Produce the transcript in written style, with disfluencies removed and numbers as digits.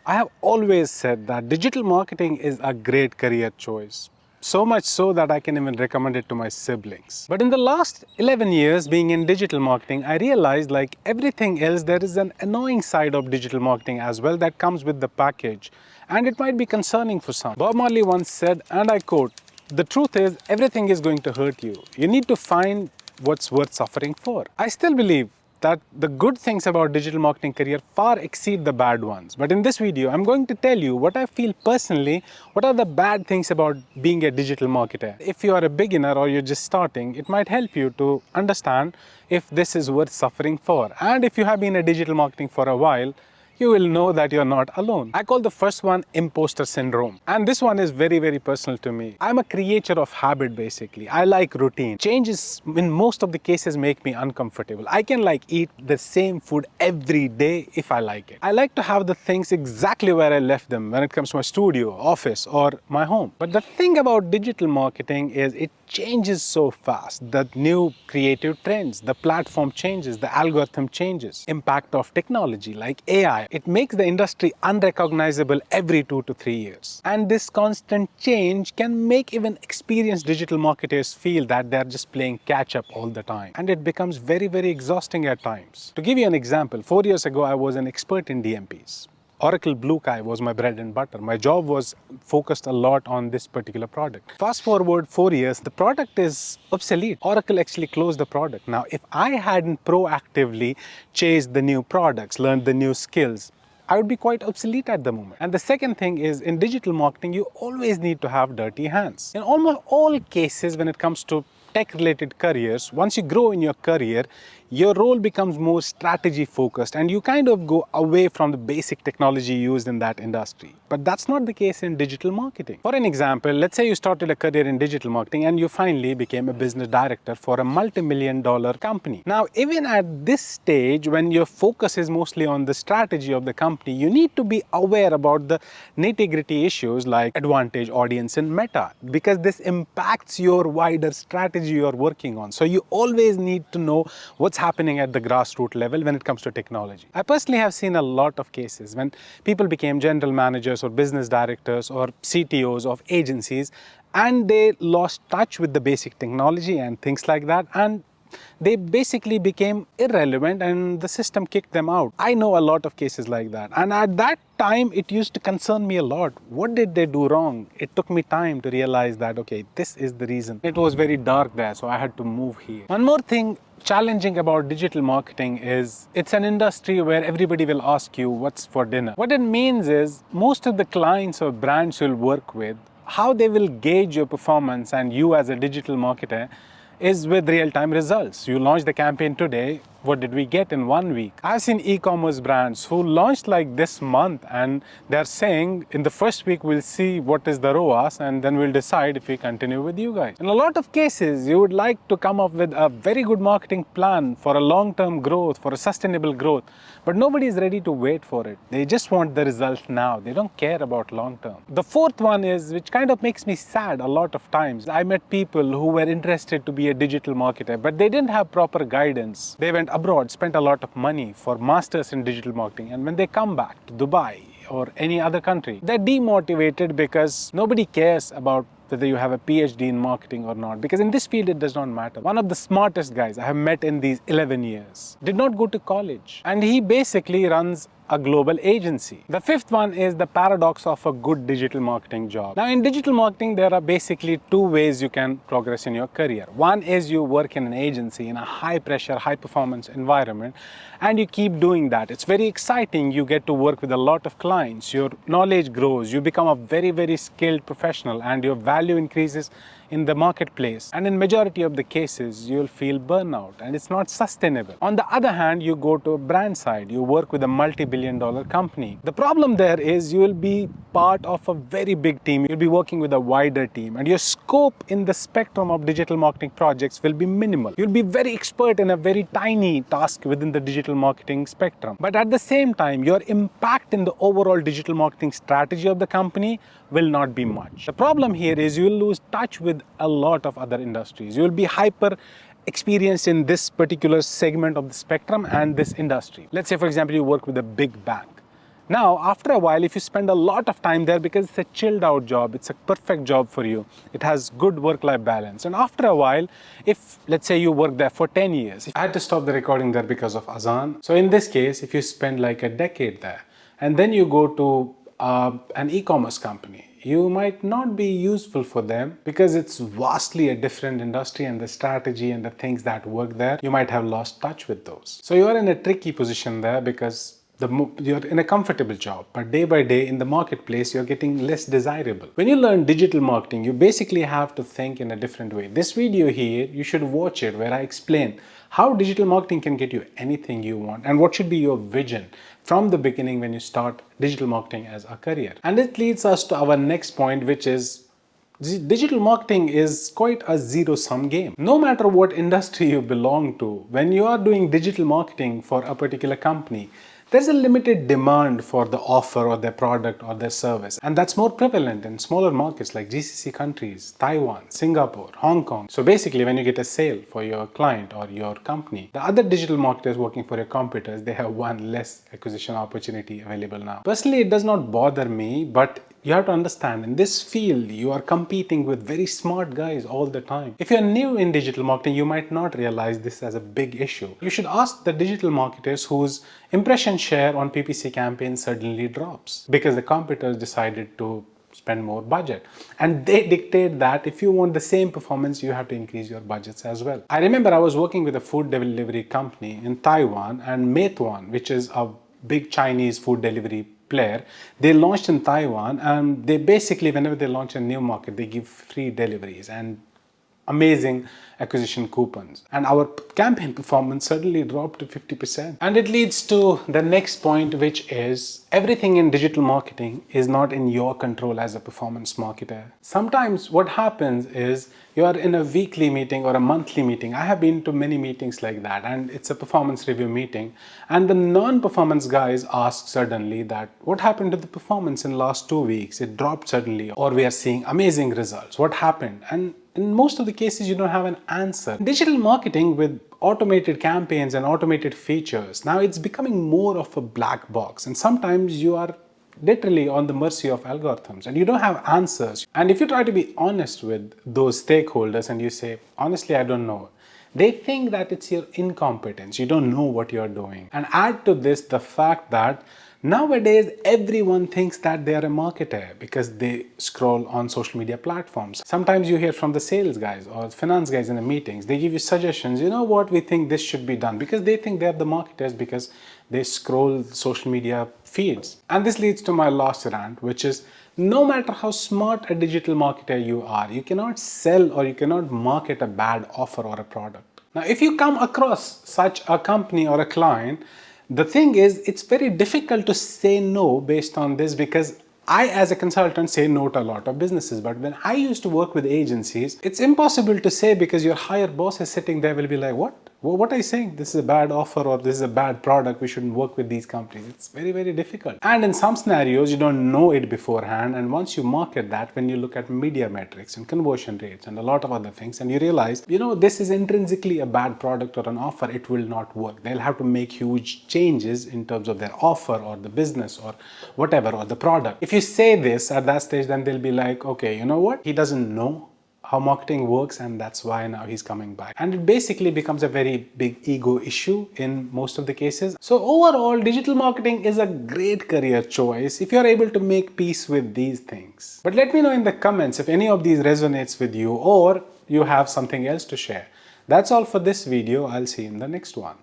I have always said that digital marketing is a great career choice. So much so that I can even recommend it to my siblings. But in the last 11 years being in digital marketing, I realized like everything else, there is an annoying side of digital marketing as well that comes with the package. And it might be concerning for some. Bob Marley once said, and I quote, "The truth is, everything is going to hurt you. You need to find what's worth suffering for." I still believe that the good things about digital marketing career far exceed the bad ones. But in this video, I'm going to tell you what I feel personally, what are the bad things about being a digital marketer. If you are a beginner or you're just starting, it might help you to understand if this is worth suffering for. And if you have been a digital marketing for a while, you will know that you're not alone. I call the first one imposter syndrome. And this one is very, very personal to me. I'm a creature of habit basically. I like routine. Changes in most of the cases make me uncomfortable. I can like eat the same food every day if I like it. I like to have the things exactly where I left them when it comes to my studio, office or my home. But the thing about digital marketing is it changes so fast. The new creative trends, the platform changes, the algorithm changes, impact of technology like AI. It makes the industry unrecognizable every 2 to 3 years. And this constant change can make even experienced digital marketers feel that they're just playing catch up all the time. And it becomes very, very exhausting at times. To give you an example, 4 years ago, I was an expert in DMPs. Oracle Blue Kai was my bread and butter. My job was focused a lot on this particular product. Fast forward 4 years, the product is obsolete. Oracle actually closed the product. Now, if I hadn't proactively chased the new products, learned the new skills, I would be quite obsolete at the moment. And the second thing is, in digital marketing, you always need to have dirty hands. In almost all cases, when it comes to tech-related careers, once you grow in your career, your role becomes more strategy focused and you kind of go away from the basic technology used in that industry. But that's not the case in digital marketing. For an example, let's say you started a career in digital marketing and you finally became a business director for a multi-million-dollar company. Now, even at this stage, when your focus is mostly on the strategy of the company, you need to be aware about the nitty-gritty issues like advantage, audience, and meta, because this impacts your wider strategy you're working on. So you always need to know what's happening at the grassroots level when it comes to technology. I personally have seen a lot of cases when people became general managers or business directors or CTOs of agencies and they lost touch with the basic technology and things like that, and they basically became irrelevant and the system kicked them out. I know a lot of cases like that. And at that time, it used to concern me a lot. What did they do wrong? It took me time to realize that, okay, this is the reason. It was very dark there, so I had to move here. One more thing challenging about digital marketing is it's an industry where everybody will ask you what's for dinner. What it means is most of the clients or brands you'll work with, how they will gauge your performance and you as a digital marketer is with real-time results. You launch the campaign today, what did we get in 1 week? I've seen e-commerce brands who launched like this month and they're saying in the first week we'll see what is the ROAS and then we'll decide if we continue with you guys. In a lot of cases, you would like to come up with a very good marketing plan for a long-term growth, for a sustainable growth, but nobody is ready to wait for it. They just want the result now. They don't care about long-term. The fourth one is, which kind of makes me sad a lot of times. I met people who were interested to be a digital marketer, but they didn't have proper guidance. They went abroad, spent a lot of money for masters in digital marketing, and when they come back to Dubai or any other country, they're demotivated because nobody cares about whether you have a PhD in marketing or not, because in this field it does not matter. One of the smartest guys I have met in these 11 years did not go to college, and he basically runs a global agency. The fifth one is the paradox of a good digital marketing job. Now, in digital marketing, there are basically two ways you can progress in your career. One is you work in an agency in a high pressure, high performance environment, and you keep doing that. It's very exciting. You get to work with a lot of clients. Your knowledge grows. You become a very, very skilled professional and your value increases in the marketplace. And in majority of the cases, you'll feel burnout and it's not sustainable. On the other hand, you go to a brand side, you work with a multi-billion-dollar company. The problem there is you will be part of a very big team. You'll be working with a wider team and your scope in the spectrum of digital marketing projects will be minimal. You'll be very expert in a very tiny task within the digital marketing spectrum. But at the same time, your impact in the overall digital marketing strategy of the company will not be much. The problem here is you will lose touch with a lot of other industries. You will be hyper experienced in this particular segment of the spectrum and this industry. Let's say, for example, you work with a big bank. Now, after a while, if you spend a lot of time there, because it's a chilled out job, it's a perfect job for you, it has good work-life balance. And after a while, if let's say you work there for 10 years, I had to stop the recording there because of Azan. So in this case, if you spend like a decade there, and then you go to an e-commerce company, you might not be useful for them because it's vastly a different industry, and the strategy and the things that work there, you might have lost touch with those. So you are in a tricky position there because you're in a comfortable job, but day by day in the marketplace, you're getting less desirable. When you learn digital marketing, you basically have to think in a different way. This video here, you should watch it where I explain how digital marketing can get you anything you want and what should be your vision from the beginning when you start digital marketing as a career. And it leads us to our next point, which is digital marketing is quite a zero-sum game. No matter what industry you belong to, when you are doing digital marketing for a particular company, there's a limited demand for the offer or their product or their service. And that's more prevalent in smaller markets like GCC countries, Taiwan, Singapore, Hong Kong. So basically, when you get a sale for your client or your company, the other digital marketers working for your competitors, they have one less acquisition opportunity available now. Personally, it does not bother me, but you have to understand, in this field, you are competing with very smart guys all the time. If you're new in digital marketing, you might not realize this as a big issue. You should ask the digital marketers whose impression share on PPC campaigns suddenly drops because the competitors decided to spend more budget, and they dictate that if you want the same performance, you have to increase your budgets as well. I remember I was working with a food delivery company in Taiwan, and Meituan, which is a big Chinese food delivery player, they launched in Taiwan, and they basically, whenever they launch a new market, they give free deliveries and amazing acquisition coupons, and our campaign performance suddenly dropped to 50%. And it leads to the next point, which is everything in digital marketing is not in your control as a performance marketer. Sometimes what happens is you are in a weekly meeting or a monthly meeting. I have been to many meetings like that, and it's a performance review meeting, and the non-performance guys ask suddenly that what happened to the performance in last 2 weeks? It dropped suddenly, or we are seeing amazing results. What happened? And in most of the cases, you don't have an answer. Digital marketing with automated campaigns and automated features, now it's becoming more of a black box, and sometimes you are literally on the mercy of algorithms and you don't have answers. And if you try to be honest with those stakeholders and you say, honestly, I don't know, they think that it's your incompetence, you don't know what you're doing. And add to this the fact that nowadays everyone thinks that they are a marketer because they scroll on social media platforms. Sometimes you hear from the sales guys or finance guys in the meetings, they give you suggestions, you know what, we think this should be done, because they think they're the marketers because they scroll social media feeds. And this leads to my last rant, which is no matter how smart a digital marketer you are, you cannot sell or you cannot market a bad offer or a product. Now, if you come across such a company or a client, the thing is, it's very difficult to say no based on this, because I, as a consultant, say no to a lot of businesses. But when I used to work with agencies, it's impossible to say, because your higher boss is sitting there, will be like, what? What are you saying? This is a bad offer, or this is a bad product. We shouldn't work with these companies. It's very, very difficult. And in some scenarios, you don't know it beforehand. And once you market that, when you look at media metrics and conversion rates and a lot of other things, and you realize, you know, this is intrinsically a bad product or an offer, it will not work. They'll have to make huge changes in terms of their offer or the business or whatever, or the product. If you say this at that stage, then they'll be like, okay, you know what? He doesn't know how marketing works, and that's why now he's coming back. And it basically becomes a very big ego issue in most of the cases. So overall, digital marketing is a great career choice if you're able to make peace with these things. But let me know in the comments if any of these resonates with you, or you have something else to share. That's all for this video. I'll see you in the next one.